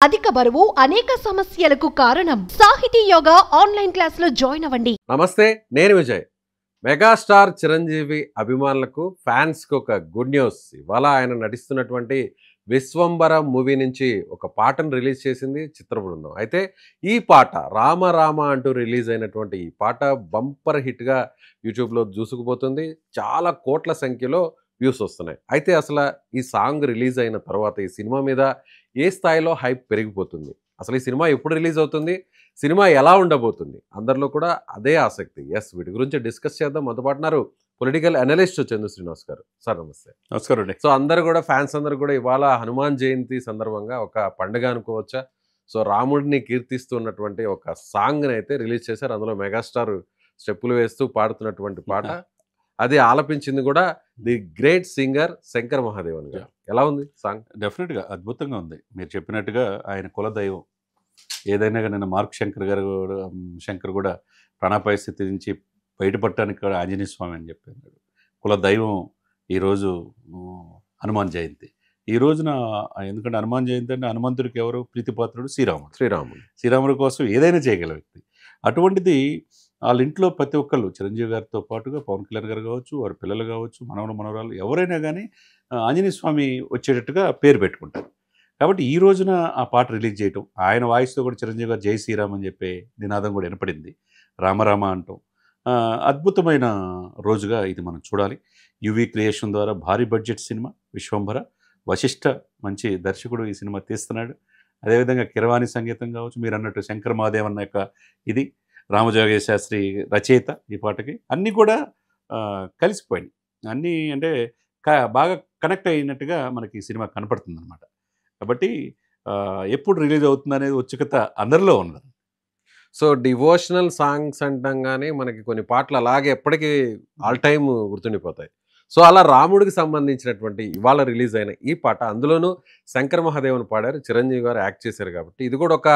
అధిక బరువు అనేక సమస్యలకు కారణం. సాహితీ యోగా ఆన్లైన్ క్లాసులో జాయిన్ అవ్వండి. నమస్తే, నేను విజయ్. మెగాస్టార్ చిరంజీవి అభిమానులకు, ఫ్యాన్స్కి ఒక గుడ్ న్యూస్. ఇవాళ ఆయన నటిస్తున్నటువంటి విశ్వంబర మూవీ నుంచి ఒక పాటను రిలీజ్ చేసింది చిత్ర బృందం. అయితే ఈ పాట రామ రామ అంటూ రిలీజ్ అయినటువంటి ఈ పాట బంపర్ హిట్గా యూట్యూబ్లో దూసుకుపోతుంది. చాలా కోట్ల సంఖ్యలో వ్యూస్ వస్తున్నాయి. అయితే అసలు ఈ సాంగ్ రిలీజ్ అయిన తర్వాత ఈ సినిమా మీద ఏ స్థాయిలో హైప్ పెరిగిపోతుంది, అసలు ఈ సినిమా ఎప్పుడు రిలీజ్ అవుతుంది, సినిమా ఎలా ఉండబోతుంది, అందరిలో కూడా అదే ఆసక్తి. వీటి గురించి డిస్కస్ చేద్దాం. మనతో పాటున్నారు పొలిటికల్ అనలిస్ట్ చందు శ్రీనివాస్ గారు. సార్ నమస్తే. నమస్కారం అండి. సో అందరు కూడా, ఫ్యాన్స్ అందరూ కూడా ఇవాళ హనుమాన్ జయంతి సందర్భంగా ఒక పండుగ అనుకోవచ్చా, సో రాముడిని కీర్తిస్తున్నటువంటి ఒక సాంగ్ని అయితే రిలీజ్ చేశారు. అందులో మెగాస్టార్ స్టెప్పులు వేస్తూ పాడుతున్నటువంటి పాట, అది ఆలపించింది కూడా the great singer Shankar Mahadevan గారు. ఎలా ఉంది సాంగ్? డెఫినెట్గా అద్భుతంగా ఉంది. మీరు చెప్పినట్టుగా ఆయన కులదైవం. ఏదైనా కానీ నిన్న మార్క్ శంకర్ కూడా ప్రాణాపాయ స్థితి నుంచి బయటపడటానికి కూడా ఆంజనేయ స్వామి అని చెప్పారు. కులదైవం ఈరోజు హనుమాన్ జయంతి. ఈ రోజున ఎందుకంటే హనుమాన్ జయంతి అంటే హనుమంతుడికి ఎవరు ప్రీతిపాత్రుడు? శ్రీరాముడు కోసం ఏదైనా చేయగల వ్యక్తి. అటువంటిది వాళ్ళ ఇంట్లో ప్రతి ఒక్కళ్ళు, చిరంజీవి గారితో పాటుగా పవన్ కళ్యాణ్ గారు కావచ్చు, వారి పిల్లలు కావచ్చు, మనవరాలు ఎవరైనా కానీ ఆంజనేయ స్వామి వచ్చేటట్టుగా పేరు పెట్టుకుంటారు. కాబట్టి ఈ రోజున ఆ పాట రిలీజ్ చేయటం, ఆయన వాయిస్తో కూడా చిరంజీవి గారు జై శ్రీరామ్ అని చెప్పే నినాదం కూడా వినపడింది. రామరామ అంటాం. అద్భుతమైన రోజుగా ఇది మనం చూడాలి. యువి క్రియేషన్ ద్వారా భారీ బడ్జెట్ సినిమా విశ్వంభర. వశిష్ఠ మంచి దర్శకుడు ఈ సినిమా తీస్తున్నాడు. అదేవిధంగా కిరవాణి సంగీతం కావచ్చు, మీరు అన్నట్టు శంకర్ మహాదేవన్ యొక్క ఇది, రామజోగేశ్వర శాస్త్రి రచయిత ఈ పాటకి, అన్నీ కూడా కలిసిపోయినాయి. అన్నీ అంటే బాగా కనెక్ట్ అయినట్టుగా మనకి ఈ సినిమా కనపడుతుంది అనమాట. కాబట్టి ఎప్పుడు రిలీజ్ అవుతుంది అనేది ఉత్సుకత అందరిలో ఉన్నది. సో డివోషనల్ సాంగ్స్ అంటాం కానీ మనకి కొన్ని పాటలు అలాగే ఎప్పటికీ ఆల్ టైమ్ గుర్తుండిపోతాయి. సో అలా రాముడికి సంబంధించినటువంటి ఇవాళ రిలీజ్ అయిన ఈ పాట, అందులోనూ శంకర్ మహాదేవన్ పాడారు, చిరంజీవి గారు యాక్ట్ చేశారు. కాబట్టి ఇది కూడా ఒక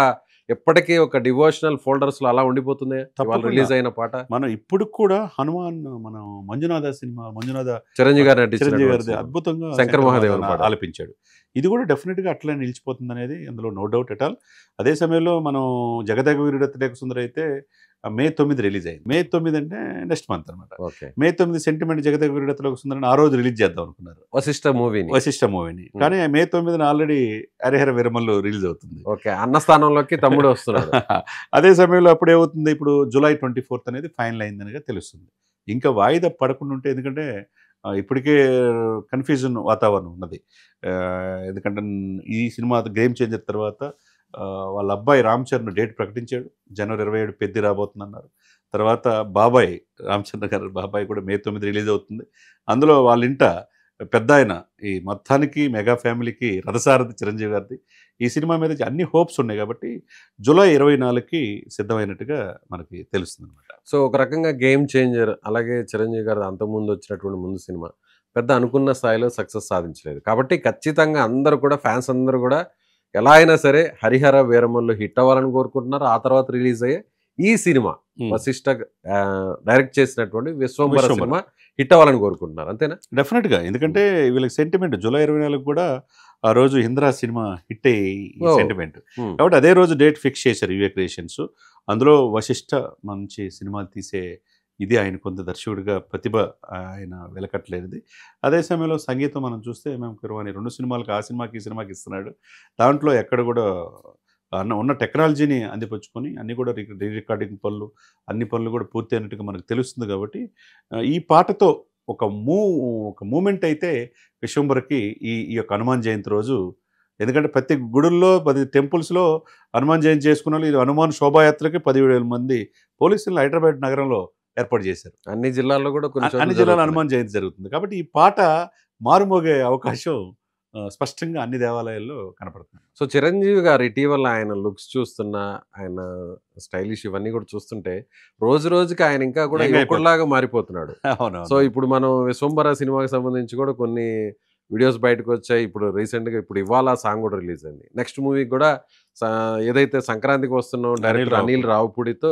ఎప్పటికీ ఒక డివోషనల్ ఫోల్డర్స్లో అలా ఉండిపోతుంది. రిలీజ్ అయిన పాట మనం ఇప్పుడు కూడా హనుమాన్, మనం మంజునాథ సినిమా, చిరంజీవి గారు అద్భుతంగా శంకర్ మహాదేవన్ ఆలపించాడు. ఇది కూడా డెఫినెట్గా అట్లా నిలిచిపోతుంది అనేది అందులో నో డౌట్ ఎట్ ఆల్. అదే సమయంలో మనం జగదేక వీరుడు అతిలోక సుందరి అయితే May 9 రిలీజ్ అయింది. May 9 అంటే నెక్స్ట్ మంత్ అనమాట. May 9 సెంటిమెంట్ జగదేక వీరుడు అతిలోక సుందరిని ఆ రోజు రిలీజ్ చేద్దాం అనుకున్నారు, వశిష్ఠ మూవీని. కానీ May 9 already Harihara Veeramallu release అవుతుంది. అన్న స్థానంలోకి తమ్ముడు వస్తున్నాడు. అదే సమయంలో అప్పుడు ఏమవుతుంది, ఇప్పుడు July 24 అనేది ఫైనల్ అయిందనిగా తెలుస్తుంది. ఇంకా వాయిదా పడకుండా ఉంటే, ఎందుకంటే ఇప్పటికే కన్ఫ్యూజన్ వాతావరణం ఉన్నది. ఎందుకంటే ఈ సినిమా గేమ్ చేంజర్ తర్వాత వాళ్ళ అబ్బాయి రామ్ చరణ్ డేట్ ప్రకటించాడు. January 27 పెద్ది రాబోతుందన్నారు. తర్వాత బాబాయ్ రామ్ చరణ్ గారు బాబాయ్ కూడా May 9 రిలీజ్ అవుతుంది. అందులో వాళ్ళ ఇంట పెద్ద ఆయన, ఈ మొత్తానికి మెగా ఫ్యామిలీకి రథసారథి చిరంజీవి గారిది. ఈ సినిమా మీద అన్ని హోప్స్ ఉన్నాయి. కాబట్టి July 24కి సిద్ధమైనట్టుగా మనకి తెలుస్తుంది అనమాట. సో ఒక రకంగా గేమ్ చేంజర్. అలాగే చిరంజీవి గారు అంతకుముందు వచ్చినటువంటి ముందు సినిమా పెద్ద అనుకున్న స్థాయిలో సక్సెస్ సాధించలేదు. కాబట్టి ఖచ్చితంగా అందరూ కూడా, ఫ్యాన్స్ అందరూ కూడా ఎలా అయినా సరే హరిహర వీరమల్లు హిట్ అవ్వాలని కోరుకుంటున్నారు. ఆ తర్వాత రిలీజ్ అయ్యే ఈ సినిమా, వశిష్ఠ డైరెక్ట్ చేసినటువంటి విశ్వంబర సినిమా హిట్ అవ్వాలని కోరుకుంటున్నారు. అంతేనా? డెఫినెట్గా. ఎందుకంటే వీళ్ళకి సెంటిమెంట్ July 24 కూడా ఆ రోజు ఇంద్రా సినిమా హిట్ అయ్యి సెంటిమెంట్. కాబట్టి అదే రోజు డేట్ ఫిక్స్ చేశారు యుఏ క్రియేషన్స్. అందులో వశిష్ఠ మంచి సినిమాలు తీసే ఇది ఆయన కొంత దర్శకుడిగా ప్రతిభ ఆయన వెలకట్లేనిది. అదే సమయంలో సంగీతం మనం చూస్తే మేము కిరవాణి 2 సినిమాలకి, ఆ సినిమాకి ఈ సినిమాకి ఇస్తున్నాడు. దాంట్లో ఎక్కడ కూడా ఉన్న టెక్నాలజీని అందిపుచ్చుకొని అన్నీ కూడా రికార్డింగ్ పనులు, అన్ని పనులు కూడా పూర్తి అయినట్టుగా మనకు తెలుస్తుంది. కాబట్టి ఈ పాటతో ఒక మూమెంట్ అయితే విశ్వంబరకి ఈ యొక్క హనుమాన్ జయంతి రోజు. ఎందుకంటే ప్రతి గుడుల్లో, 10 టెంపుల్స్లో హనుమాన్ జయంతి చేసుకున్న వాళ్ళు, ఇది హనుమాన్ శోభాయాత్రకి 17,000 మంది పోలీసులు హైదరాబాద్ నగరంలో ఏర్పాటు చేశారు. అన్ని జిల్లాల్లో కూడా, అన్ని జిల్లాలో హనుమాన్ జయంతి జరుగుతుంది. కాబట్టి ఈ పాట మారుమోగే అవకాశం స్పష్టంగా అన్ని దేవాలయాల్లో కనపడుతుంది. సో చిరంజీవి గారు ఇటీవల ఆయన లుక్స్ చూస్తున్నా, ఆయన స్టైలిష్ ఇవన్నీ కూడా చూస్తుంటే రోజు రోజుకి ఆయన ఇంకా కూడా యువకుడిలాగా మారిపోతున్నాడు. సో ఇప్పుడు మనం విశ్వంబర సినిమాకి సంబంధించి కూడా కొన్ని వీడియోస్ బయటకు వచ్చాయి. ఇప్పుడు రీసెంట్గా ఇవాళ సాంగ్ కూడా రిలీజ్ అయింది. నెక్స్ట్ మూవీకి కూడా ఏదైతే సంక్రాంతికి వస్తున్నాం డైరెక్టర్ అనిల్ రావుపూడితో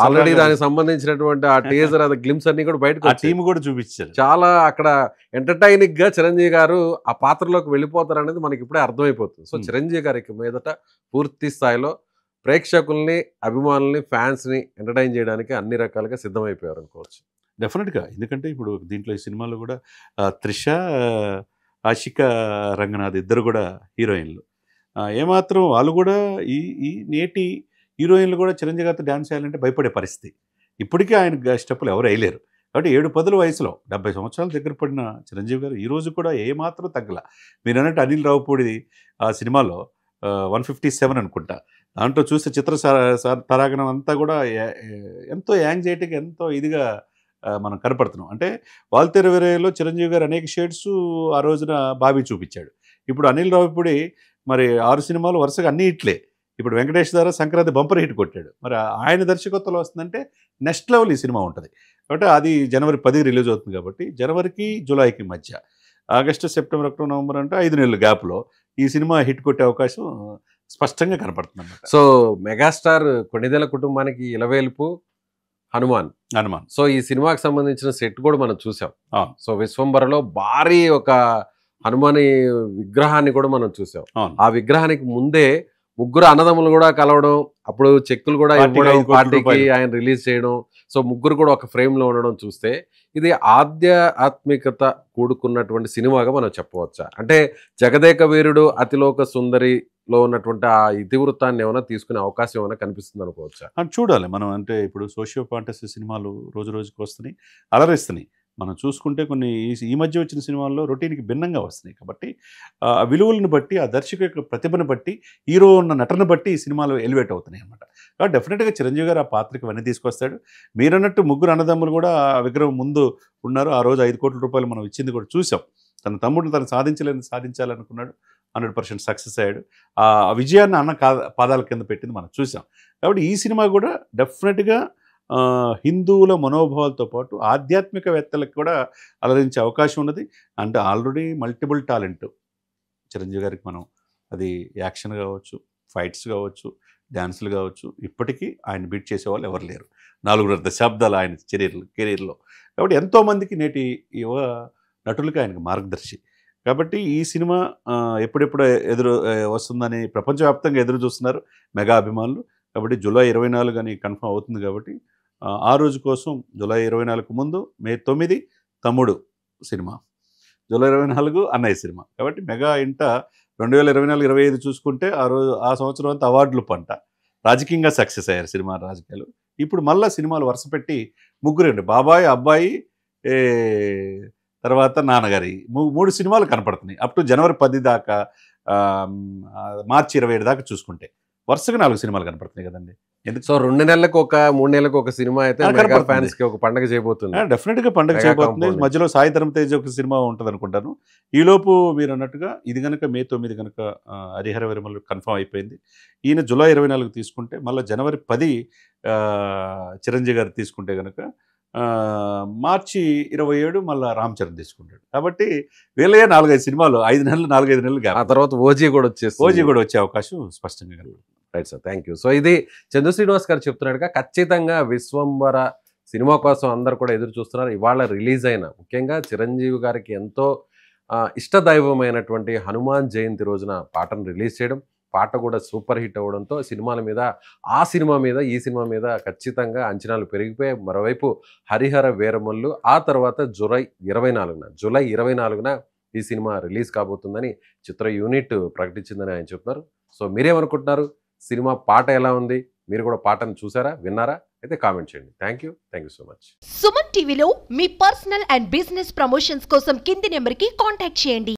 ఆల్రెడీ దానికి సంబంధించినటువంటి ఆ టీజర్ అది గ్లిమ్స్ అన్ని కూడా బయటకు టీమ్ కూడా చూపించారు. చాలా అక్కడ ఎంటర్టైనింగ్ గా చిరంజీవి గారు ఆ పాత్రలోకి వెళ్ళిపోతారు అనేది మనకి ఇప్పుడే అర్థమైపోతుంది. సో చిరంజీవి గారికి మీదట పూర్తి స్థాయిలో ప్రేక్షకుల్ని, అభిమానుల్ని, ఫ్యాన్స్ ని ఎంటర్టైన్ చేయడానికి అన్ని రకాలుగా సిద్ధమైపోయారు అనుకోవచ్చు. డెఫినెట్గా. ఎందుకంటే ఇప్పుడు దీంట్లో ఈ సినిమాలో కూడా త్రిష, ఆషిక రంగనాథ్ ఇద్దరు కూడా హీరోయిన్లు. ఏమాత్రం వాళ్ళు కూడా ఈ నేటి హీరోయిన్లు కూడా చిరంజీవి గారితో డ్యాన్స్ చేయాలంటే భయపడే పరిస్థితి. ఇప్పటికీ ఆయన స్టెప్పులు ఎవరు వేయలేరు. కాబట్టి 7-10 వయసులో 70 సంవత్సరాల దగ్గర పడిన చిరంజీవి గారు ఈరోజు కూడా ఏమాత్రం తగ్గల. మీరు అన్నట్టు అనిల్ రావుపూడి ఆ సినిమాలో 157 అనుకుంటా, దాంట్లో చూస్తే చిత్ర తరాగణం అంతా కూడా ఎంతో యాంగ్జైటీగా, ఎంతో ఇదిగా మనం కనపడుతున్నాం. అంటే వాల్తేరు వేరేలో చిరంజీవి గారు అనేక షేడ్స్ ఆ రోజున బాబీ చూపించాడు. ఇప్పుడు అనిల్ రావుపూడి మరి 6 సినిమాలు వరుసగా అన్నీ హిట్లే. ఇప్పుడు వెంకటేష్ ద్వారా సంక్రాంతి బంపర్ హిట్ కొట్టాడు. మరి ఆయన దర్శకత్వంలో వస్తుందంటే నెక్స్ట్ లెవెల్ ఈ సినిమా ఉంటుంది. కాబట్టి అది జనవరి 10 రిలీజ్ అవుతుంది. కాబట్టి జనవరికి జూలైకి మధ్య, ఆగస్టు, సెప్టెంబర్, అక్టోబర్, నవంబర్ అంటే 5 నెలల గ్యాప్లో ఈ సినిమా హిట్ కొట్టే అవకాశం స్పష్టంగా కనపడుతుంది అన్నమాట. సో మెగాస్టార్ కొణిదెల కుటుంబానికి ఇలవేల్పు హనుమాన్. సో ఈ సినిమాకి సంబంధించిన సెట్ కూడా మనం చూసాం. సో విశ్వంబరలో భారీ ఒక హనుమాని విగ్రహాన్ని కూడా మనం చూసాం. ఆ విగ్రహానికి ముందే ముగ్గురు అన్నదమ్ములు కూడా కలవడం, అప్పుడు చెక్కులు కూడా ఇవ్వడం, పార్టీకి ఆయన రిలీజ్ చేయడం. సో ముగ్గురు కూడా ఒక ఫ్రేమ్ లో ఉండడం చూస్తే ఇది ఆధ్యాత్మికత కూడుకున్నటువంటి సినిమాగా మనం చెప్పవచ్చా? అంటే జగదేక వీరుడు అతిలోక సుందరిలో ఉన్నటువంటి ఆ ఇతివృత్తాన్ని ఏమైనా తీసుకునే అవకాశం ఏమైనా కనిపిస్తుంది అనుకోవచ్చా? చూడాలి మనం. అంటే ఇప్పుడు సోషియో ఫాంటసీ సినిమాలు రోజు రోజుకి వస్తున్నాయి, అలరిస్తున్నాయి. మనం చూసుకుంటే కొన్ని ఈ మధ్య వచ్చిన సినిమాల్లో రొటీన్కి భిన్నంగా వస్తున్నాయి. కాబట్టి ఆ విలువలను బట్టి, ఆ దర్శకుల యొక్క ప్రతిభను బట్టి, హీరో ఉన్న నటన బట్టి ఈ సినిమాలు ఎలివేట్ అవుతున్నాయి అన్నమాట. కాబట్టి డెఫినెట్గా చిరంజీవి గారు ఆ పాత్రకి అవన్నీ తీసుకొస్తాడు. మీరన్నట్టు ముగ్గురు అన్నదమ్ములు కూడా ఆ విగ్రహం ముందు ఉన్నారు. ఆ రోజు 5 కోట్ల రూపాయలు మనం ఇచ్చింది కూడా చూసాం. తన తమ్ముడు తను సాధించాలనుకున్నాడు, 100% సక్సెస్ అయ్యాడు. ఆ విజయాన్ని అన్న పాదాల కింద పెట్టింది మనం చూసాం. కాబట్టి ఈ సినిమా కూడా డెఫినెట్గా హిందువుల మనోభావాలతో పాటు ఆధ్యాత్మికవేత్తలకు కూడా అలరించే అవకాశం ఉన్నది. అంటే ఆల్రెడీ మల్టిపుల్ టాలెంట్ చిరంజీవి గారికి. మనం అది యాక్షన్ కావచ్చు, ఫైట్స్ కావచ్చు, డ్యాన్సులు కావచ్చు, ఇప్పటికీ ఆయన బీట్ చేసేవాళ్ళు ఎవరు లేరు. 4.5 దశాబ్దాలు ఆయన కెరీర్లో. కాబట్టి ఎంతోమందికి నేటి యువ నటులకి ఆయనకు మార్గదర్శి. కాబట్టి ఈ సినిమా ఎప్పుడెప్పుడు వస్తుందని ప్రపంచవ్యాప్తంగా ఎదురు చూస్తున్నారు మెగా అభిమానులు. కాబట్టి జూలై 24 అని కన్ఫర్మ్ అవుతుంది. కాబట్టి ఆ రోజు కోసం జూలై 24కు ముందు మే 9 తమ్ముడు సినిమా, జూలై 24 అన్నయ్య సినిమా. కాబట్టి మెగా ఇంట 2024-25 చూసుకుంటే ఆ సంవత్సరం అంతా అవార్డులు పంట. రాజకీయంగా సక్సెస్ అయ్యారు సినిమా రాజకీయాలు. ఇప్పుడు మళ్ళీ సినిమాలు వరుస పెట్టి ముగ్గురండి, బాబాయ్, అబ్బాయి, తర్వాత నాన్నగారి 3 సినిమాలు కనపడుతున్నాయి. అప్ టు జనవరి 10 దాకా, మార్చి 27 దాకా చూసుకుంటే వరుసగా 4 సినిమాలు కనపడుతున్నాయి కదండి. ఎందుకు? సో 2 నెలలకు 3 నెలలకు ఒక సినిమా అయితే మెగా ఫ్యాన్స్ కి ఒక పండుగ చేయబోతుంది. డెఫినెట్గా పండుగ చేయబోతుంది. మధ్యలో సాయి ధరమ్ తేజ్ ఒక సినిమా ఉంటుంది అనుకుంటాను. ఈలోపు మీరు అన్నట్టుగా ఇది కనుక మే 9 కనుక హరిహర విరమలు కన్ఫర్మ్ అయిపోయింది. ఈయన జూలై 24 తీసుకుంటే మళ్ళీ జనవరి 10 చిరంజీవి గారు తీసుకుంటే కనుక మార్చి 27 మళ్ళీ రామ్ చరణ్ తీసుకుంటాడు. కాబట్టి వీళ్ళే 4-5 సినిమాలు, 5 నెలలు, 4-5 నెలలు గ్యాప్. ఆ తర్వాత ఓజీ కూడా వచ్చే అవకాశం స్పష్టంగా కనబడుతుంది. Right sir, thank you. So ఇది చందు శ్రీనివాస్ గారు చెప్తున్నాడుగా, ఖచ్చితంగా విశ్వంబర సినిమా కోసం అందరు కూడా ఎదురు చూస్తున్నారు. ఇవాళ రిలీజ్ అయిన, ముఖ్యంగా చిరంజీవి గారికి ఎంతో ఇష్టదైవమైనటువంటి హనుమాన్ జయంతి రోజున పాటను రిలీజ్ చేయడం, పాట కూడా సూపర్ హిట్ అవ్వడంతో సినిమా మీద ఈ సినిమా మీద ఖచ్చితంగా అంచనాలు పెరిగిపోయాయి. మరోవైపు హరిహర వీరమల్లు, ఆ తర్వాత జూలై 24న ఈ సినిమా రిలీజ్ కాబోతుందని చిత్ర యూనిట్ ప్రకటించిందని ఆయన చెప్తున్నారు. సో మీరేమనుకుంటున్నారు? సినిమా పాట ఎలా ఉంది? మీరు కూడా పాటను చూసారా, విన్నారా? అయితే కామెంట్ చేయండి. Thank you so much. Suman టీవీలో మీ పర్సనల్ అండ్ బిజినెస్ ప్రమోషన్స్ కోసం కింది నెంబర్కి కాంటాక్ట్ చేయండి.